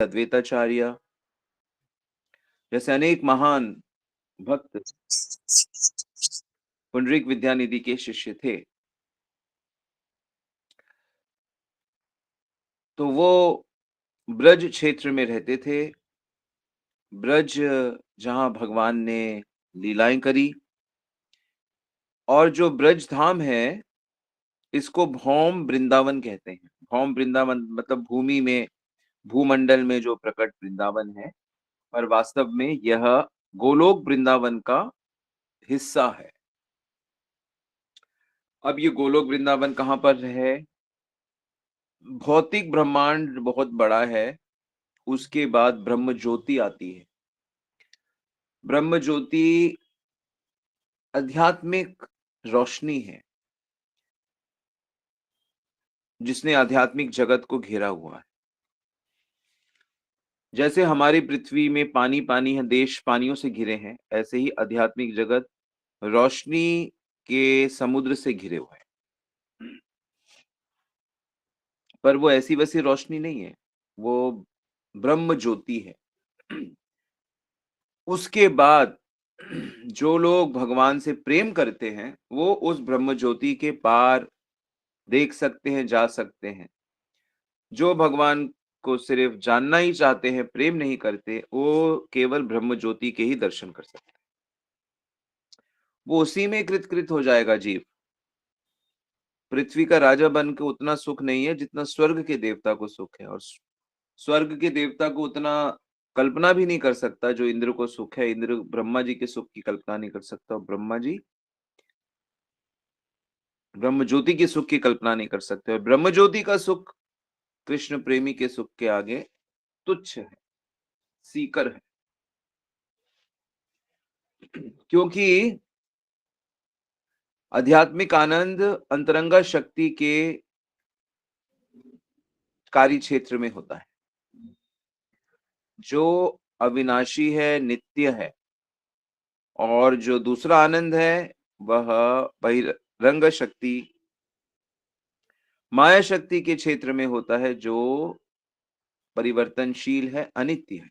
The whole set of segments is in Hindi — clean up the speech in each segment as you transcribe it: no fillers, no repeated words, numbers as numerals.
अद्वैताचार्य जैसे अनेक महान भक्त पुंडरीक विद्यानिधि के शिष्य थे। तो वो ब्रज क्षेत्र में रहते थे। ब्रज जहाँ भगवान ने लीलाएं करी, और जो ब्रज धाम है, इसको भौम वृंदावन कहते हैं। भौम वृंदावन मतलब भूमि में, भूमंडल में जो प्रकट वृंदावन है, पर वास्तव में यह गोलोक वृंदावन का हिस्सा है। अब ये गोलोक वृंदावन कहाँ पर है? भौतिक ब्रह्मांड बहुत बड़ा है, उसके बाद ब्रह्म ज्योति आती है। ब्रह्म ज्योति आध्यात्मिक रोशनी है, जिसने आध्यात्मिक जगत को घेरा हुआ है। जैसे हमारी पृथ्वी में पानी-पानी है, देश पानियों से घिरे हैं, ऐसे ही आध्यात्मिक जगत रोशनी के समुद्र से घिरे हुए हैं। पर वो ऐसी-वैसी रोशनी नहीं है, वो ब्रह्म ज्योति है। उसके बाद जो लोग भगवान से प्रेम करते हैं, वो उस ब्रह्म ज्योति के पार देख सकते हैं, जा सकते हैं। जो भगवान को सिर्फ जानना ही चाहते हैं, प्रेम नहीं करते, वो केवल ब्रह्म ज्योति के ही दर्शन कर सकते हैं। वो उसी में कृत-कृत हो जाएगा जीव। पृथ्वी का राजा बन के उतना सुख नहीं है, जितना स्वर्ग के देवता को सुख है, और स्वर्ग के देवता को उतना कल्पना भी नहीं कर सकता जो इंद्र को सुख है। इंद्र ब्रह्मा जी के सुख की कल्पना नहीं कर सकता, और ब्रह्मा जी ब्रह्म ज्योति के सुख की कल्पना नहीं कर सकते, और ब्रह्म ज्योति का सुख कृष्ण प्रेमी के सुख के आगे तुच्छ है, सीकर है। क्योंकि आध्यात्मिक आनंद अंतरंगा शक्ति के कार्य क्षेत्र में होता है, जो अविनाशी है, नित्य है। और जो दूसरा आनंद है, वह बहिरंग शक्ति, माया शक्ति के क्षेत्र में होता है, जो परिवर्तनशील है, अनित्य है।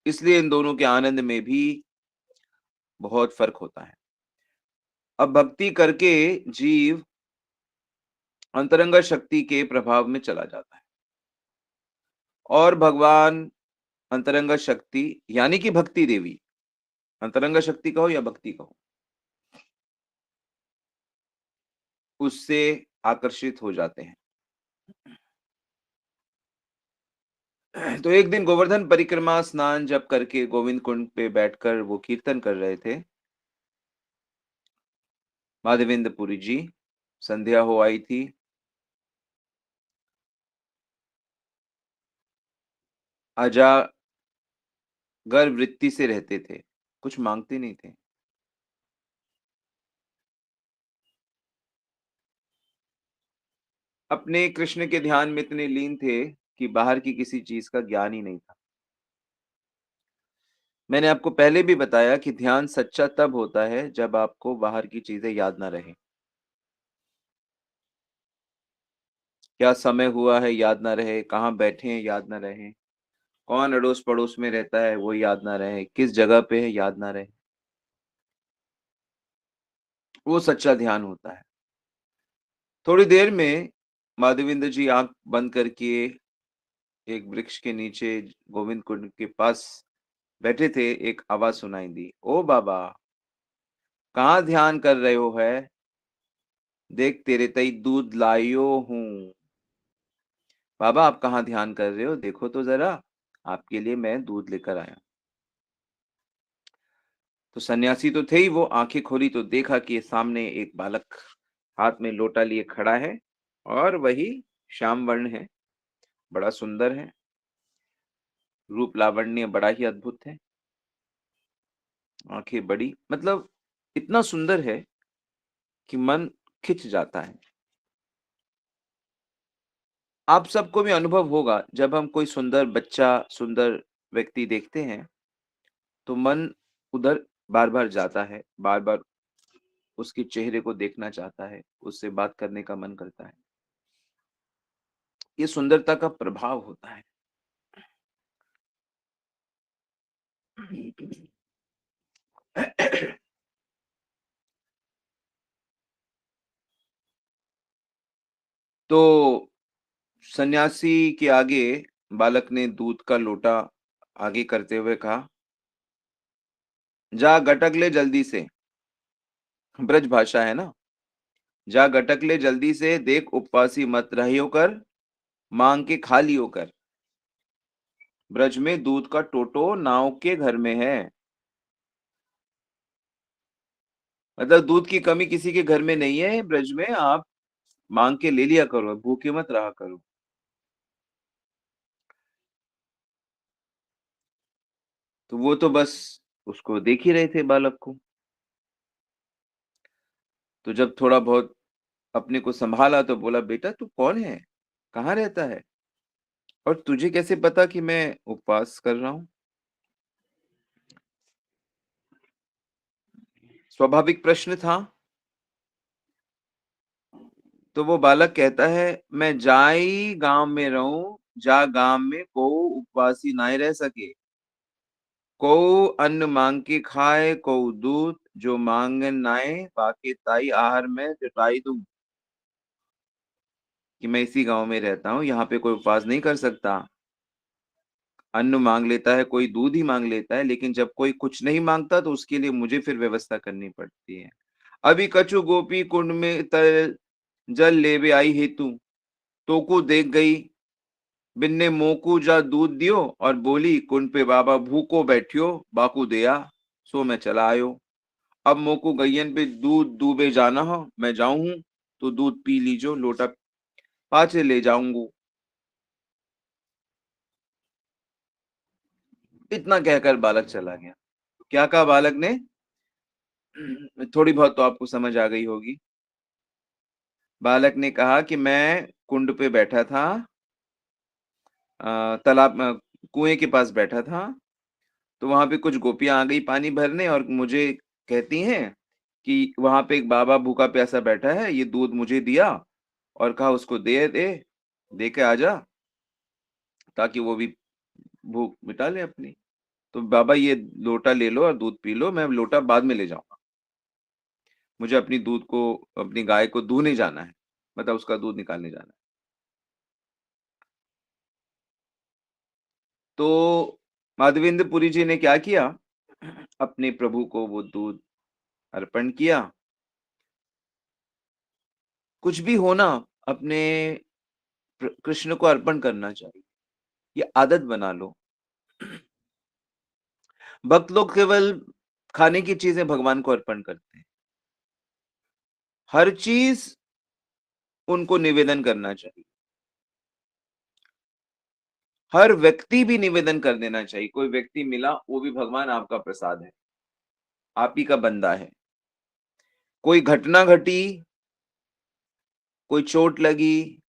इसलिए इन दोनों के आनंद में भी बहुत फर्क होता है। अब भक्ति करके जीव अंतरंग शक्ति के प्रभाव में चला जाता है, और भगवान अंतरंग शक्ति यानी कि भक्ति देवी, अंतरंग शक्ति कहो या भक्ति कहो, उससे आकर्षित हो जाते हैं। तो एक दिन गोवर्धन परिक्रमा स्नान जब करके गोविंद कुंड पे बैठकर वो कीर्तन कर रहे थे, माधवेंद्र पुरी जी, संध्या हो आई थी। अजागर वृत्ति से रहते थे, कुछ मांगते नहीं थे। अपने कृष्ण के ध्यान में इतने लीन थे कि बाहर की किसी चीज का ज्ञान ही नहीं था। मैंने आपको पहले भी बताया कि ध्यान सच्चा तब होता है जब आपको बाहर की चीजें याद ना रहें। क्या समय हुआ है याद ना रहे, कहाँ बैठे हैं याद ना रहे, कौन अड़ोस पड़ोस में रहता है वो याद ना रहे, किस जगह पे है याद ना रहे, वो सच्चा ध्यान होता है। थोड़ी देर में माधवेंद्र जी आंख बंद करके एक वृक्ष के नीचे गोविंद कुंड के पास बैठे थे। एक आवाज सुनाई दी, ओ बाबा, कहाँ ध्यान कर रहे हो है? देख तेरे तई दूध लायो हूँ। बाबा आप कहाँ ध्यान कर रहे हो, देखो तो जरा, आपके लिए मैं दूध लेकर आया। तो सन्यासी तो थे ही, वो आंखें खोली तो देखा कि सामने एक बालक हाथ में लोटा लिए खड़ा है, और वही श्याम वर्ण है, बड़ा सुंदर है, रूप लावण्य बड़ा ही अद्भुत है, आंखें बड़ी, मतलब इतना सुंदर है कि मन खिंच जाता है। आप सबको भी अनुभव होगा, जब हम कोई सुंदर बच्चा, सुंदर व्यक्ति देखते हैं, तो मन उधर बार-बार जाता है, बार-बार उसके चेहरे को देखना चाहता है, उससे बात करने का मन करता है। ये सुंदरता का प्रभाव होता है। तो सन्यासी के आगे बालक ने दूध का लोटा आगे करते हुए कहा, जा गटक ले जल्दी से। ब्रज भाषा है ना। जा गटक ले जल्दी से, देख उपवासी मत रहियो कर, मांग के खा लियो कर। ब्रज में दूध का टोटो नाव के घर में है। मतलब दूध की कमी किसी के घर में नहीं है ब्रज में, आप मांग के ले लिया करो, भूखे मत रहा करो। तो वो तो बस उसको देख ही रहे थे, बालक को। तो जब थोड़ा बहुत अपने को संभाला तो बोला, बेटा तू कौन है, कहाँ रहता है, और तुझे कैसे पता कि मैं उपवास कर रहा हूँ? स्वाभाविक प्रश्न था। तो वो बालक कहता है, मैं जाई गांव में रहूं, जा गांव में को उपवासी नाय रह सके। को अन्न मांग के खाए, को दूध जो मांगन नाय, बाके ताई आहार में जुटाई दूं। कि मैं इसी गांव में रहता हूँ, यहाँ पे कोई उपवास नहीं कर सकता। अन्न मांग लेता है कोई, दूध ही मांग लेता है, लेकिन जब कोई कुछ नहीं मांगता तो उसके लिए मुझे फिर व्यवस्था करनी पड़ती है। अभी कछु गोपी कुंड में तर जल लेवे आई हेतु, तो को देख गई, बिन्ने मोकू जा दूध दियो, और बोली, कुंड पे बाबा भूको बैठियो, बाकू दया, सो मैं चला आयो। अब मोकू गैयन पे दूध दूबे जाना हो, मैं जाऊं हूं, तो दूध पी लीजो, लोटा पाछे ले जाऊंगू। इतना कहकर बालक चला गया। क्या कहा बालक ने? थोड़ी बहुत तो आपको समझ आ गई होगी। बालक ने कहा कि मैं कुंड पे बैठा था, तालाब कुएं के पास बैठा था, तो वहां पे कुछ गोपियां आ गई पानी भरने, और मुझे कहती हैं कि वहां पे एक बाबा भूखा प्यासा बैठा है, ये दूध मुझे दिया और कहा उसको दे दे, दे के आ जा, ताकि वो भी भूख मिटा ले अपनी। तो बाबा ये लोटा ले लो और दूध पी लो, मैं लोटा बाद में ले जाऊंगा, मुझे अपनी दूध को, अपनी गाय को दूहने जाना है, मतलब उसका दूध निकालने जाना है। तो माधवेंद्र पुरी जी ने क्या किया, अपने प्रभु को वो दूध अर्पण किया। कुछ भी हो ना, अपने कृष्ण को अर्पण करना चाहिए, ये आदत बना लो। भक्त लोग केवल खाने की चीजें भगवान को अर्पण करते हैं, हर चीज उनको निवेदन करना चाहिए। हर व्यक्ति भी निवेदन कर देना चाहिए, कोई व्यक्ति मिला वो भी भगवान आपका प्रसाद है, आप ही का बंदा है। कोई घटना घटी, कोई चोट लगी,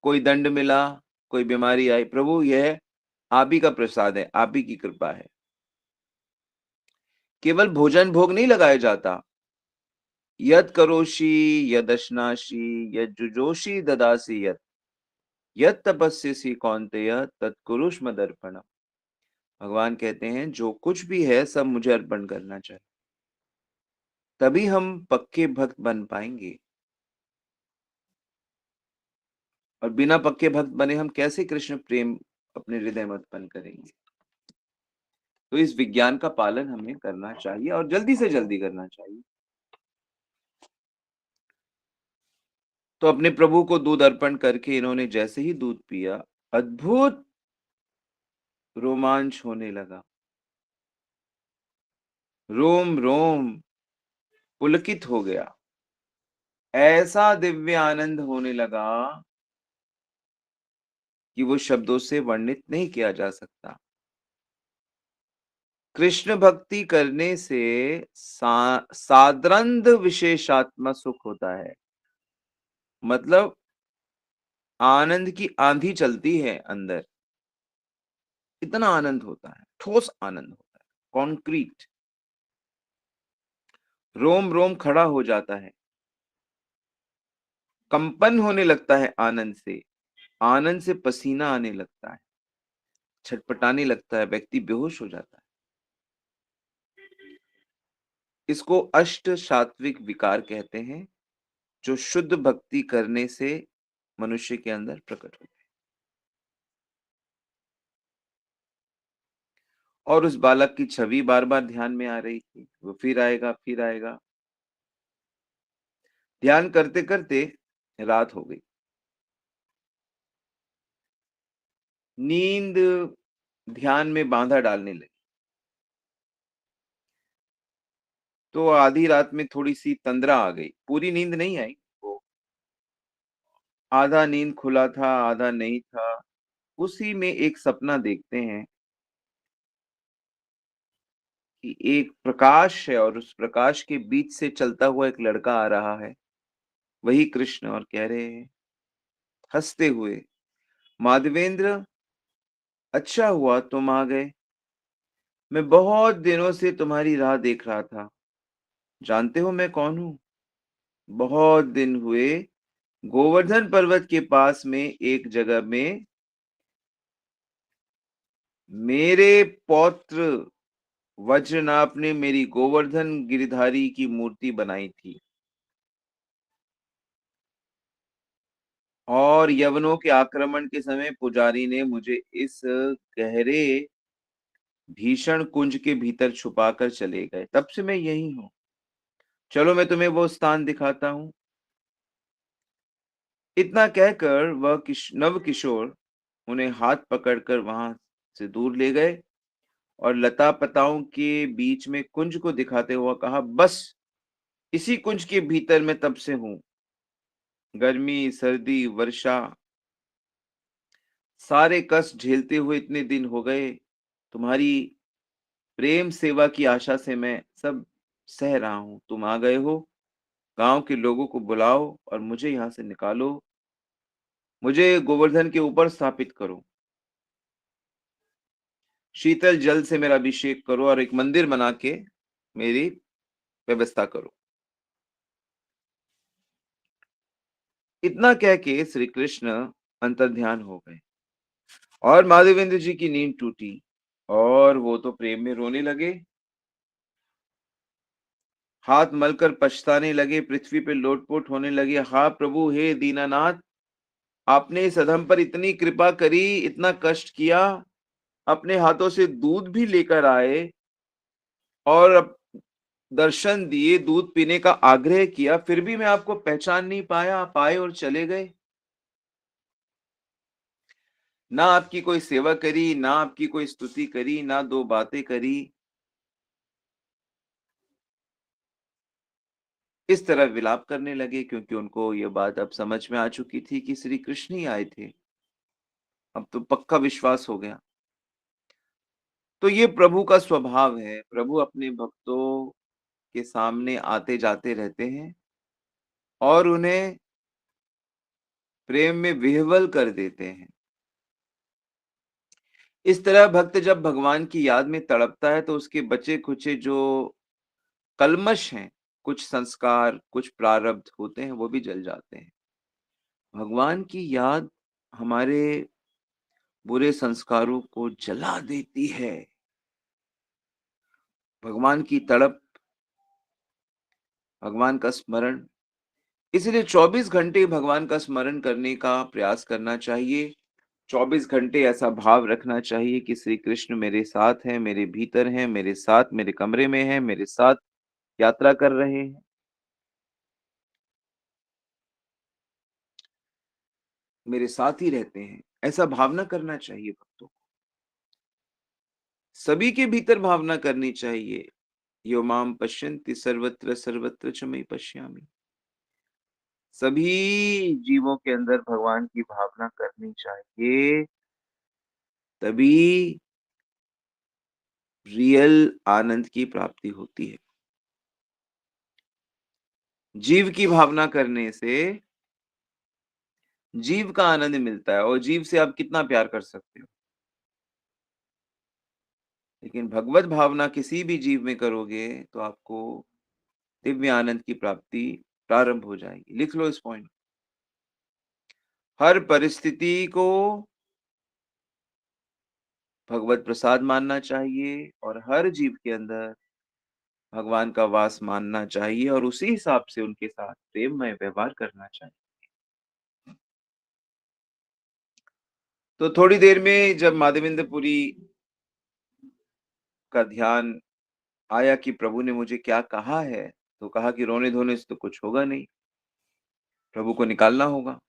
कोई दंड मिला, कोई बीमारी आई, प्रभु यह आप ही का प्रसाद है, आप ही की कृपा है। केवल भोजन भोग नहीं लगाया जाता, यद करोषि यदश्नासि यद जुजोषि ददासि यत्, यद तपस्यसि कौन्तेय तत्कुरुष्व मदर्पणम्। भगवान कहते हैं जो कुछ भी है सब मुझे अर्पण करना चाहिए, तभी हम पक्के भक्त बन पाएंगे। और बिना पक्के भक्त बने हम कैसे कृष्ण प्रेम अपने हृदय में उत्पन्न करेंगे? तो इस विज्ञान का पालन हमें करना चाहिए, और जल्दी से जल्दी करना चाहिए। तो अपने प्रभु को दूध अर्पण करके इन्होंने जैसे ही दूध पिया, अद्भुत रोमांच होने लगा, रोम रोम पुलकित हो गया, ऐसा दिव्य आनंद होने लगा कि वो शब्दों से वर्णित नहीं किया जा सकता। कृष्ण भक्ति करने से साद्रंद विशेषात्मा सुख होता है। मतलब आनंद की आंधी चलती है अंदर, इतना आनंद होता है, ठोस आनंद होता है, कॉन्क्रीट। रोम रोम खड़ा हो जाता है, कंपन होने लगता है आनंद से। आनंद से पसीना आने लगता है, छटपटाने लगता है, व्यक्ति बेहोश हो जाता है। इसको अष्ट सात्विक विकार कहते हैं, जो शुद्ध भक्ति करने से मनुष्य के अंदर प्रकट होते हैं। और उस बालक की छवि बार-बार ध्यान में आ रही थी। वो फिर आएगा, फिर आएगा। ध्यान करते-करते रात हो गई। नींद ध्यान में बाधा डालने लगी। तो आधी रात में थोड़ी-सी तंद्रा आ गई। पूरी नींद नहीं आई। वो आधा नींद खुला था, आधा नहीं था। उसी में एक सपना देखते हैं कि एक प्रकाश है और उस प्रकाश के बीच से चलता हुआ एक लड़का आ रहा है। वही कृष्ण, और कह रहे हैं हँसते हुए, "माधवेंद्र, अच्छा हुआ तुम आ गए। मैं बहुत दिनों से तुम्हारी राह देख रहा था। जानते हो मैं कौन हूँ? बहुत दिन हुए गोवर्धन पर्वत के पास में एक जगह में मेरे पौत्र वज्रनाभ ने मेरी गोवर्धन गिरधारी की मूर्ति बनाई थी और यवनों के आक्रमण के समय पुजारी ने मुझे इस गहरे भीषण कुंज के भीतर छुपाकर चले गए। तब से मैं यही हूँ। चलो मैं तुम्हें वो स्थान दिखाता हूँ।" इतना कहकर वह नवकिशोर उन्हें हाथ पकड़कर वहां से दूर ले गए और लता-पताओं के बीच में कुंज को दिखाते हुआ कहा, "बस इसी कुंज के भीतर मैं तब से हूँ। गर्मी, सर्दी, वर्षा सारे कष्ट झेलते हुए इतने दिन हो गए। तुम्हारी प्रेम सेवा की आशा से मैं सब सह रहा हूँ। तुम आ गए हो, गाँव के लोगों को बुलाओ और मुझे यहाँ से निकालो। मुझे गोवर्धन के ऊपर स्थापित करो। शीतल जल से मेरा अभिषेक करो और एक मंदिर बना के मेरी व्यवस्था करो।" इतना कह के श्री कृष्ण अंतर्ध्यान हो गए और माधवेंद्र जी की नींद टूटी और वो तो प्रेम में रोने लगे। हाथ मलकर पछताने लगे, पृथ्वी पे लोटपोट होने लगे। "हा प्रभु, हे दीनानाथ, आपने इस अधम पर इतनी कृपा करी, इतना कष्ट किया, अपने हाथों से दूध भी लेकर आए और दर्शन दिए, दूध पीने का आग्रह किया, फिर भी मैं आपको पहचान नहीं पाया। आप आए और चले गए। ना आपकी कोई सेवा करी, ना आपकी कोई स्तुति करी, ना 2 बातें करी।" इस तरह विलाप करने लगे, क्योंकि उनको ये बात अब समझ में आ चुकी थी कि श्री कृष्ण ही आए थे। अब तो पक्का विश्वास हो गया। तो ये प्रभु का स्वभाव है। प्रभु अपने भक्तों के सामने आते-जाते रहते हैं और उन्हें प्रेम में विह्वल कर देते हैं। इस तरह भक्त जब भगवान की याद में तड़पता है तो उसके बचे-खुचे जो कल्मश हैं, कुछ संस्कार, कुछ प्रारब्ध होते हैं, वो भी जल जाते हैं। भगवान की याद हमारे बुरे संस्कारों को जला देती है। भगवान की तड़प, भगवान का स्मरण, इसलिए 24 घंटे भगवान का स्मरण करने का प्रयास करना चाहिए। 24 घंटे ऐसा भाव रखना चाहिए कि श्री कृष्ण मेरे साथ हैं, मेरे भीतर हैं, मेरे साथ मेरे कमरे में हैं, मेरे साथ यात्रा कर रहे हैं, मेरे साथ ही रहते हैं। ऐसा भावना करना चाहिए भक्तों को। सभी के भीतर भावना करनी चाहिए। यो माम पश्यन्ति सर्वत्र सर्वत्र च मयि पश्यामि। सभी जीवों के अंदर भगवान की भावना करनी चाहिए, तभी रियल आनंद की प्राप्ति होती है। जीव की भावना करने से जीव का आनंद मिलता है और जीव से आप कितना प्यार कर सकते हो। लेकिन भगवत भावना किसी भी जीव में करोगे तो आपको दिव्य आनंद की प्राप्ति प्रारंभ हो जाएगी। लिख लो इस पॉइंट। हर परिस्थिति को भगवत प्रसाद मानना चाहिए और हर जीव के अंदर भगवान का वास मानना चाहिए और उसी हिसाब से उनके साथ प्रेममय व्यवहार करना चाहिए। तो थोड़ी देर में जब माधवेंद्र पुरी का ध्यान आया कि प्रभु ने मुझे क्या कहा है, तो कहा कि रोने-धोने से तो कुछ होगा नहीं, प्रभु को निकालना होगा।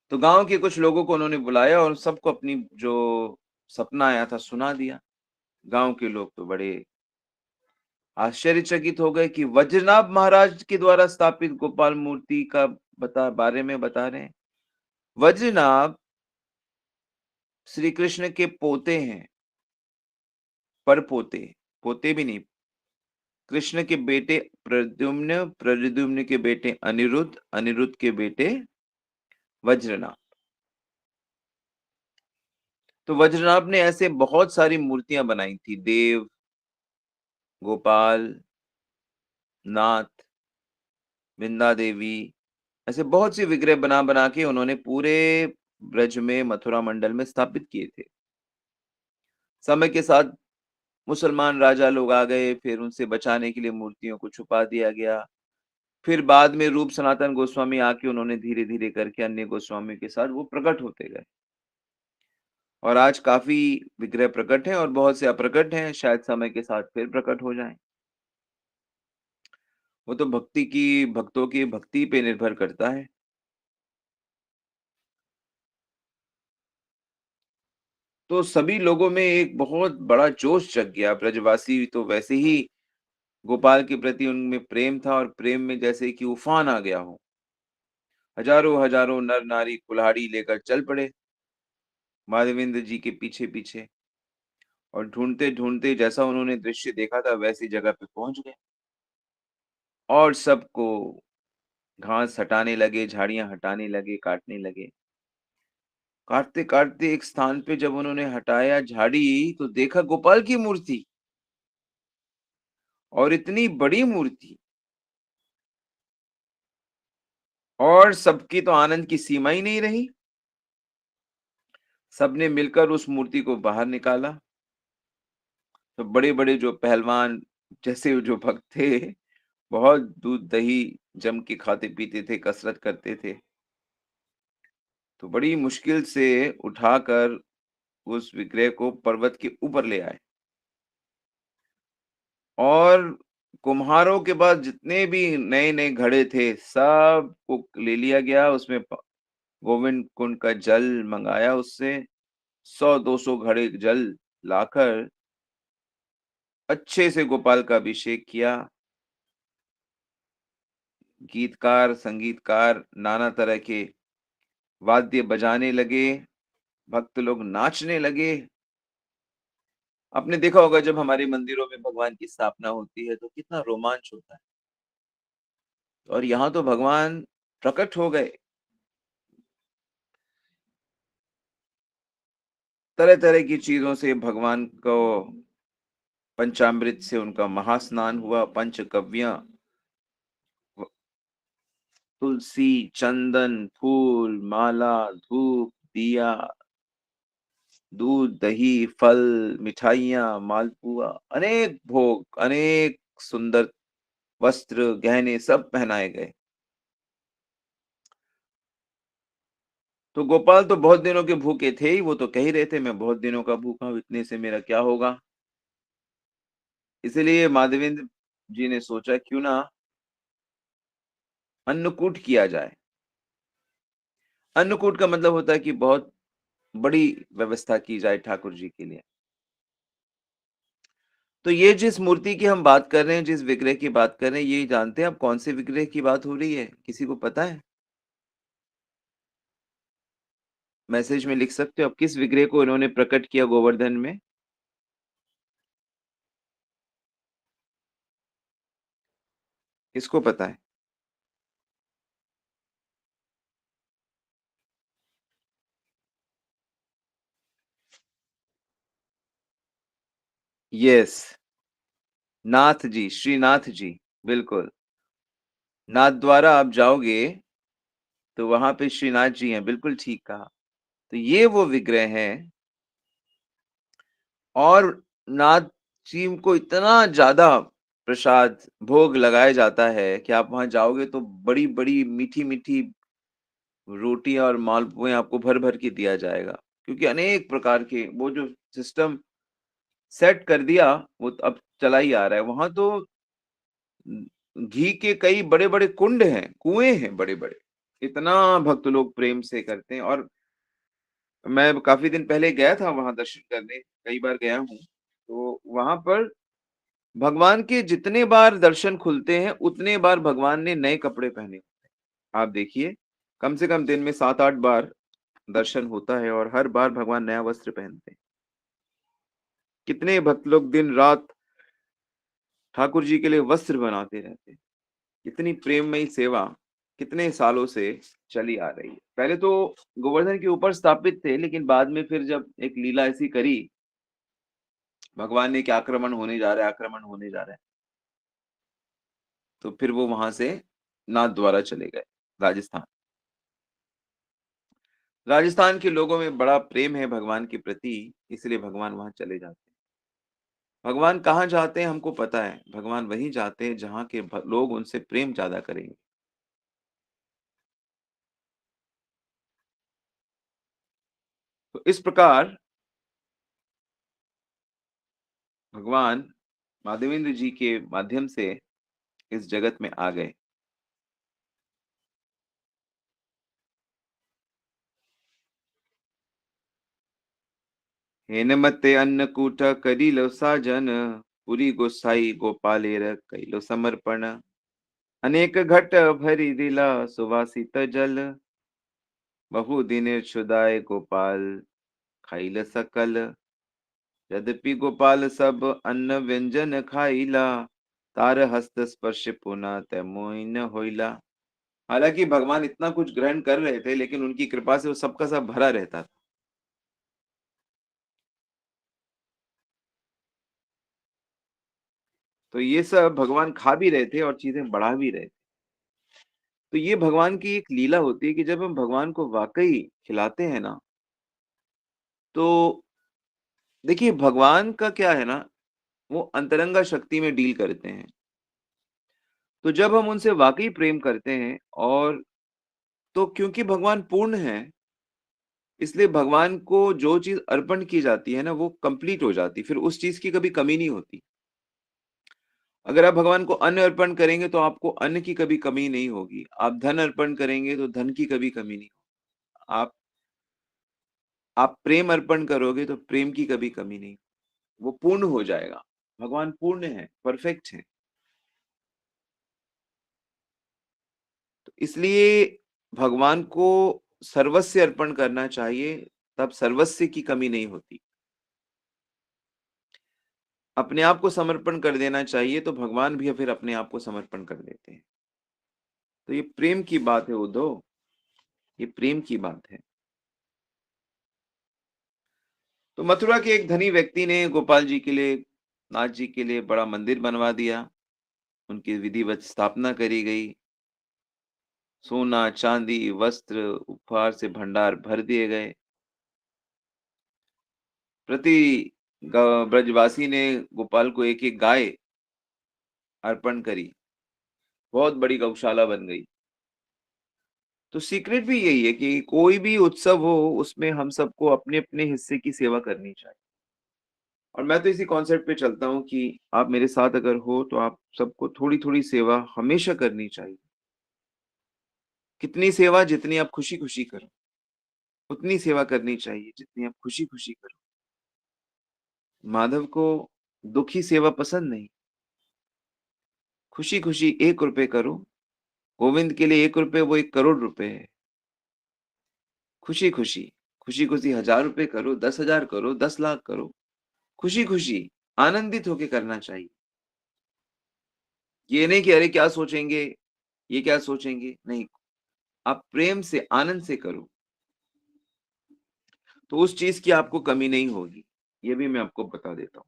तो गाँव के कुछ लोगों को उन्होंने बुलाया और सबको अपनी जो सपना आया था सुना दिया। गाँव के लोग तो बड़े आश्चर्यचकित हो गए कि वज्रनाभ महाराज के द्वारा स्थापित गोपाल मूर्ति का बारे में बता रहे हैं। वज्रनाभ श्री कृष्ण के पोते हैं, परपोते, पोते भी नहीं। कृष्ण के बेटे प्रद्युम्न, प्रद्युम्न के बेटे अनिरुद्ध, अनिरुद्ध के बेटे वज्रनाभ। तो वज्रनाभ ने ऐसे बहुत सारी मूर्तियां बनाई थी, देव, गोपाल, नाथ, विंदा देवी, ऐसे बहुत सी विग्रह बना-बना के उन्होंने पूरे ब्रज में, मथुरा मंडल में स्थापित किए थे। समय के साथ मुसलमान राजा लोग आ गए, फिर उनसे बचाने के लिए मूर्तियों को छुपा दिया गया। फिर बाद में रूप सनातन गोस्वामी आके उन्होंने धीरे-धीरे करके अन्य गोस्वामी के साथ वो प्रकट होते गए। और आज काफ़ी विग्रह प्रकट हैं और बहुत से अप्रकट हैं, शायद समय के साथ फिर प्रकट हो जाएँ। वो तो भक्तों की भक्ति पे निर्भर करता है। तो सभी लोगों में एक बहुत बड़ा जोश जग गया, ब्रजवासी तो वैसे ही गोपाल के प्रति उनमें प्रेम था और प्रेम में जैसे कि उफान आ गया हो। हजारों-हजारों नर-नारी कुल्हाड़ी लेकर चल पड़े, माधवेंद्र जी के पीछे-पीछे और ढूँढते-ढूँढते जैसा उन्होंने दृश्य देखा था वैसी जगह पे पहुँच गए और सबको घास हटाने लगे, झाड़ियाँ हटाने लगे, काटने लगे। काटते-काटते एक स्थान पे जब उन्होंने हटाया झाड़ी, तो देखा गोपाल की मूर्ति और इतनी बड़ी मूर्ति और सबकी तो आनंद की सीमा ही नहीं रही। सबने मिलकर उस मूर्ति को बाहर निकाला। तो बड़े-बड़े जो पहलवान जैसे जो भक्त थे, बहुत दूध-दही जम के खाते-पीते थे, कसरत करते थे। तो बड़ी मुश्किल से उठाकर उस विग्रह को पर्वत के ऊपर ले आए और कुम्हारों के पास जितने भी नए-नए घड़े थे, सबको ले लिया गया। उसमें गोविंद कुंड का जल मँगाया उससे, 100-200 घड़े जल लाकर अच्छे से गोपाल का अभिषेक किया। गीतकार, संगीतकार नाना तरह के वाद्य बजाने लगे, भक्त लोग नाचने लगे। आपने देखा होगा जब हमारे मंदिरों में भगवान की स्थापना होती है, तो कितना रोमांच होता है और यहाँ तो भगवान प्रकट हो गए। तरह-तरह की चीज़ों से भगवान को पंचामृत से उनका महास्नान हुआ, पंचगव्य व तुलसी, चंदन, फूल, माला, धूप, दिया, दूध, दही, फल, मिठाइयाँ, मालपुआ, अनेक भोग, अनेक सुंदर वस्त्र, गहने सब पहनाए गए। तो गोपाल तो बहुत दिनों के भूखे थे ही, वो तो कह ही रहे थे मैं बहुत दिनों का भूखा हूँ, इतने से मेरा क्या होगा? इसीलिए माधवेंद्र जी ने सोचा क्यों ना अन्नकूट किया जाए। अन्नकूट का मतलब होता है कि बहुत बड़ी व्यवस्था की जाए ठाकुर जी के लिए। तो ये जिस मूर्ति की हम बात कर रहे हैं, जिस विग्रह की बात कर रहे हैं, ये जानते हैं आप कौन से विग्रह की बात हो रही है? किसी को पता है? मैसेज में लिख सकते हो आप किस विग्रह को इन्होंने प्रकट किया गोवर्धन में? किसको पता है? यस, नाथ जी, श्रीनाथ जी, बिल्कुल। नाथ द्वारा आप जाओगे तो वहाँ पे श्रीनाथ जी हैं, बिल्कुल ठीक कहा। तो ये वो विग्रह हैं और नाथ जी को इतना ज़्यादा प्रसाद, भोग लगाया जाता है कि आप वहाँ जाओगे तो बड़ी-बड़ी, मीठी-मीठी रोटियाँ और मालपुए आपको भर-भर के दिया जाएगा। क्योंकि अनेक प्रकार के वो जो सिस्टम सेट कर दिया, वो तो अब चला ही आ रहा है। वहाँ तो घी के कई बड़े-बड़े कुंड हैं, कुएँ हैं बड़े-बड़े। इतना भक्त लोग प्रेम से करते हैं और मैं काफ़ी दिन पहले गया था वहाँ दर्शन करने, कई बार गया हूँ। तो वहाँ पर भगवान के जितने बार दर्शन खुलते हैं, उतने बार भगवान ने नए कपड़े पहने होते हैं। आप देखिए, कम से कम दिन में 7-8 बार दर्शन होता है और हर बार भगवान नया वस्त्र पहनते हैं। कितने भक्त लोग दिन-रात ठाकुर जी के लिए वस्त्र बनाते रहते हैं। इतनी प्रेममयी सेवा कितने सालों से चली आ रही है। पहले तो गोवर्धन के ऊपर स्थापित थे, लेकिन बाद में फिर जब एक लीला ऐसी करी, भगवान ने कि आक्रमण होने जा रहा है, आक्रमण होने जा रहा है, तो फिर वो वहां से नाथ द्वारा चले गए राजस्थान। राजस्थान के लोगों में बड़ा प्रेम है भगवान के प्रति, इसलिए भगवान वहां चले जाते हैं। भगवान कहाँ जाते हैं हमको पता है, भगवान वहीं जाते हैं जहाँ के लोग उनसे प्रेम ज्यादा करेंगे। तो इस प्रकार भगवान माधवेंद्र जी के माध्यम से इस जगत में आ गए। हेनमते अन्नकूट करिलो साजन, पुरी गोसाई गोपालेर कैलो समर्पण। अनेक घट भरी दिला सुवासित जल, बहु दिनेर क्षुदाय गोपाल खाइल सकल। यद्यपि गोपाल सब अन्न व्यंजन खाइला, तार हस्त स्पर्श पुना तै मोहि न होइला। हालांकि भगवान इतना कुछ ग्रहण कर रहे थे, लेकिन उनकी कृपा से वो सबका सब भरा रहता था। तो ये सब भगवान खा भी रहे थे और चीजें बढ़ा भी रहे थे। तो ये भगवान की एक लीला होती है कि जब हम भगवान को वाकई खिलाते हैं ना, तो देखिए भगवान का क्या है ना, वो अंतरंगा शक्ति में डील करते हैं। तो जब हम उनसे वाकई प्रेम करते हैं और तो क्योंकि भगवान पूर्ण है, इसलिए भगवान को जो चीज अर्पण की जाती है ना, वो कंप्लीट हो जाती है, फिर उस चीज की कभी कमी नहीं होती। अगर आप भगवान को अन्न अर्पण करेंगे तो आपको अन्न की कभी कमी नहीं होगी। आप धन अर्पण करेंगे तो धन की कभी कमी नहीं होगी। आप प्रेम अर्पण करोगे तो प्रेम की कभी कमी नहीं, वो पूर्ण हो जाएगा। भगवान पूर्ण है, परफेक्ट है। तो इसलिए भगवान को सर्वस्व अर्पण करना चाहिए, तब सर्वस्व की कमी नहीं होती। अपने आप को समर्पण कर देना चाहिए तो भगवान भी फिर अपने आप को समर्पण कर देते हैं। तो ये प्रेम की बात है उद्धव, ये प्रेम की बात है। तो मथुरा के एक धनी व्यक्ति ने गोपाल जी के लिए, नाथ जी के लिए बड़ा मंदिर बनवा दिया। उनकी विधिवत स्थापना करी गई। सोना, चांदी, वस्त्र, उपहार से भंडार भर दिए गए। प्रति ब्रजवासी ने गोपाल को एक एक गाय अर्पण करी। बहुत बड़ी गौशाला बन गई। तो सीक्रेट भी यही है कि कोई भी उत्सव हो, उसमें हम सबको अपने अपने हिस्से की सेवा करनी चाहिए। और मैं तो इसी कॉन्सेप्ट पे चलता हूँ कि आप मेरे साथ अगर हो तो आप सबको थोड़ी थोड़ी सेवा हमेशा करनी चाहिए। कितनी सेवा, जितनी आप खुशी खुशी करो, उतनी सेवा करनी चाहिए जितनी आप खुशी खुशी करो। माधव को दुखी सेवा पसंद नहीं। खुशी खुशी 1 रुपए करो। गोविंद के लिए 1 रुपए वो 1 करोड़ रुपए है। खुशी खुशी, खुशी खुशी 1000 रुपए करो, 10,000 करो, 10 लाख करो। खुशी खुशी आनंदित होके करना चाहिए। ये नहीं कि अरे क्या सोचेंगे, ये क्या सोचेंगे, नहीं। आप प्रेम से आनंद से करो, तो उस चीज की आपको कमी नहीं होगी। ये भी मैं आपको बता देता हूँ।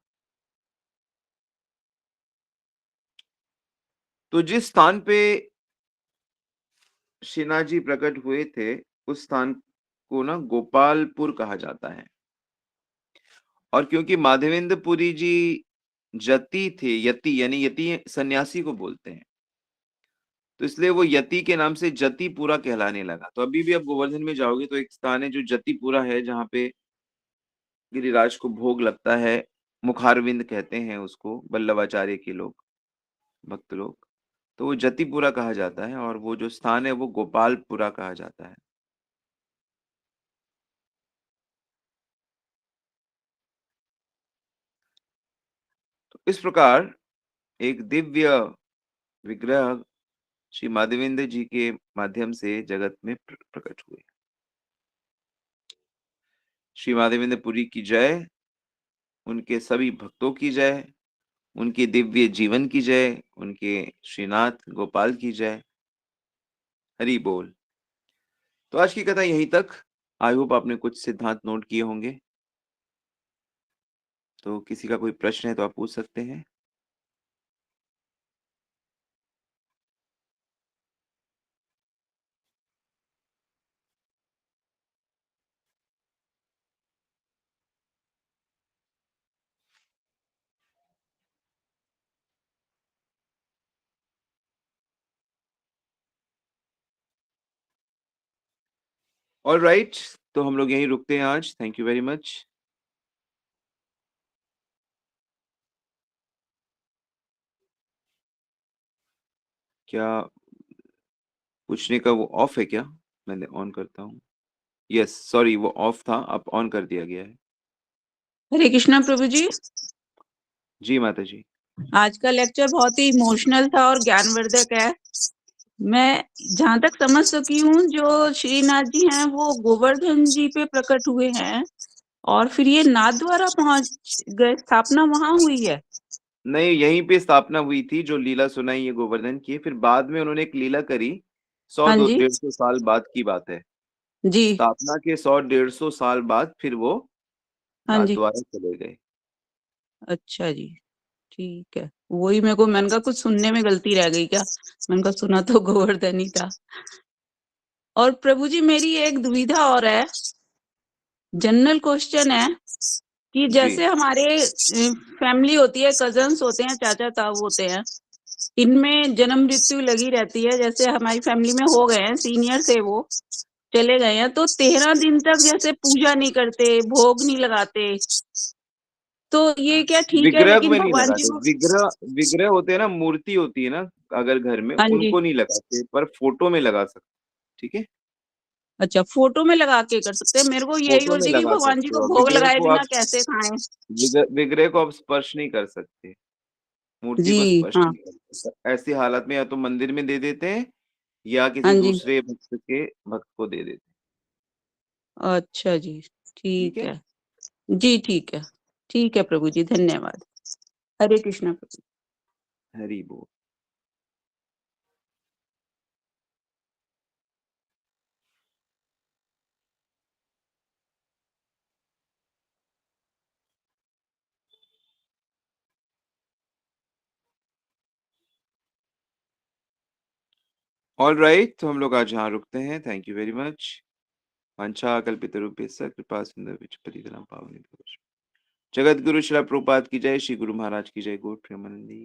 तो जिस स्थान पे श्रीनाथ जी प्रकट हुए थे, उस स्थान को ना गोपालपुर कहा जाता है। और क्योंकि माधवेंद्र पुरी जी जति थे, यति यानी यति सन्यासी को बोलते हैं, तो इसलिए वो यति के नाम से जतिपुरा कहलाने लगा। तो अभी भी आप गोवर्धन में जाओगे तो एक स्थान है जो जतिपुरा है, जहाँ पे गिरिराज को भोग लगता है। मुखारविंद कहते हैं उसको वल्लभाचार्य के लोग, भक्त लोग। तो वो जतिपुरा कहा जाता है और वो जो स्थान है वो गोपालपुरा कहा जाता है। तो इस प्रकार एक दिव्य विग्रह श्री माधवेंद्र जी के माध्यम से जगत में प्रकट हुए। श्री माधवेंद्र पुरी की जय, उनके सभी भक्तों की जय, उनके दिव्य जीवन की जय, उनके श्रीनाथ गोपाल की जय। हरि बोल। तो आज की कथा यहीं तक। आई होप आपने कुछ सिद्धांत नोट किए होंगे। तो किसी का कोई प्रश्न है तो आप पूछ सकते हैं। ऑलराइट, तो हम लोग यहीं रुकते हैं आज। Thank you very much. क्या पूछने का वो ऑफ है क्या? मैंने ऑन करता हूँ। यस, सॉरी, वो ऑफ था, अब ऑन कर दिया गया है। हरे कृष्णा प्रभु जी। जी माता जी। आज का लेक्चर बहुत ही इमोशनल था और ज्ञानवर्धक है। मैं जहाँ तक समझ सकी हूँ, जो श्रीनाथ जी हैं वो गोवर्धन जी पे प्रकट हुए हैं और फिर ये नाथ द्वारा पहुंच गए, स्थापना वहां हुई है। नहीं, यहीं पे स्थापना हुई थी। जो लीला सुनाई ये गोवर्धन की है, फिर बाद में उन्होंने एक लीला करी। 100 हाँ जी 150 साल बाद की बात है। जी। स्थापना के 100 150 साल बाद फिर वो हाँ नाथ जी। द्वारा चले गए। अच्छा जी, ठीक है। वही मैंने कहा कुछ सुनने में गलती रह गई क्या। मैंने कहा सुना तो गोवर्धन ही था। और प्रभु जी मेरी एक दुविधा और है, जनरल क्वेश्चन है कि जी। जैसे हमारे फैमिली होती है, कजन्स होते हैं, चाचा ताऊ होते हैं, इनमें जन्म मृत्यु लगी रहती है। जैसे हमारी फैमिली में हो गए हैं, सीनियर थे, वो चले गए हैं, तो 13 दिन तक जैसे पूजा नहीं करते, भोग नहीं लगाते, तो ये क्या ठीक है? विग्रह लेकिन में नहीं भगवान जी लगाते। को। विग्रह विग्रह होते हैं ना, मूर्ति होती है ना, अगर घर में, हाँ जी। उनको नहीं लगाते, पर फोटो में लगा सकते। ठीक है। अच्छा, फोटो में लगा के कर सकते हैं। मेरे को यही फोटो में उलझी कि लगा भगवान जी सकते को हो। भोग लगाए बिना कैसे खाएं। विग्रह को आप स्पर्श नहीं कर सकते। मूर्ति जी को स्पर्श हाँ। नहीं कर सकते। ऐसी हालत में या तो मंदिर में दे देते हैं या हाँ किसी जी। दूसरे भक्त को दे देते अच्छा जी, हैं। ठीक ठीक है। है। जी ठीक है। ठीक है प्रभु जी, धन्यवाद। हरे कृष्णा प्रभु। हरि बोल। ऑल राइट, तो हम लोग आज यहाँ रुकते हैं। Thank you very much. वांछा कल्पितरुभ्यश्च कृपा सिंधुभ्यश्च पतितानां पावनेभ्यो। जगत गुरु श्री प्रभुपाद की जय। श्री गुरु महाराज की जय। गौर प्रेमानंदी।